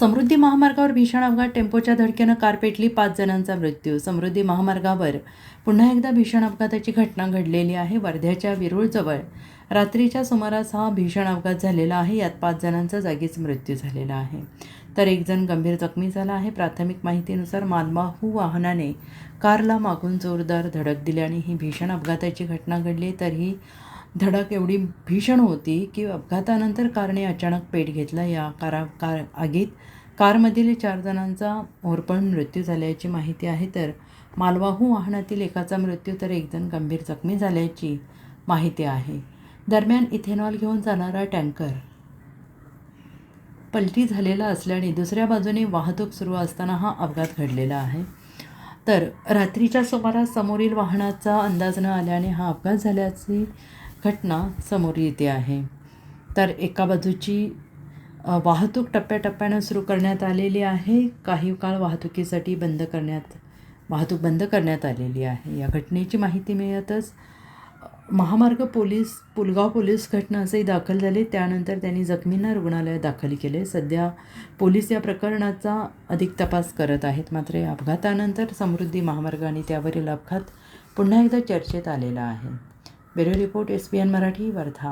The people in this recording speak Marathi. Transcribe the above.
समृद्धी महामार्गावर भीषण अपघात, टेम्पोच्या धडकेनं कार पेटली, 5 जणांचा मृत्यू. समृद्धी महामार्गावर पुन्हा एकदा भीषण अपघाताची घटना घडलेली आहे. वर्ध्याच्या विरुळजवळ रात्रीच्या सुमारास हा भीषण अपघात झालेला आहे. यात 5 जणांचा जागीच मृत्यू झालेला आहे, तर 1 जण गंभीर जखमी झाला आहे. प्राथमिक माहितीनुसार मालवाहू वाहनाने कारला मागून जोरदार धडक दिल्याने ही भीषण अपघाताची घटना घडली. तर ही धडक एवढी भीषण होती की अपघातानंतर कारने अचानक पेट घेतला. या आगीत कारमधील 4 जणांचा होरपळून मृत्यू झाल्याची माहिती आहे, तर मालवाहू वाहनातील एकाचा मृत्यू तर 1 जण गंभीर जखमी झाल्याची माहिती आहे. दरम्यान इथेनॉल घेऊन जाणारा टँकर पलटी झालेला असल्याने दुसऱ्या बाजूने वाहतूक सुरू असताना हा अपघात घडलेला आहे. तर रात्रीच्या सुमारास समोरील वाहनाचा अंदाज न आल्याने हा अपघात झाल्याची घटना समोर येते आहे. तर एका बाजूची वाहतूक टप्प्याटप्प्यानं सुरू करण्यात आलेली आहे. काही काळ वाहतूक बंद करण्यात आलेली आहे. या घटनेची माहिती मिळतच महामार्ग पोलीस, पुलगाव पोलीस घटनास्थळी दाखल झाले. त्यानंतर त्यांनी जखमींना रुग्णालयात दाखल केले. सध्या पोलीस या प्रकरणाचा अधिक तपास करत आहेत. मात्र या अपघातानंतर समृद्धी महामार्ग आणि त्यावरील अपघात पुन्हा एकदा चर्चेत आलेला आहे. Bureau report, SBN Marathi, Wardha.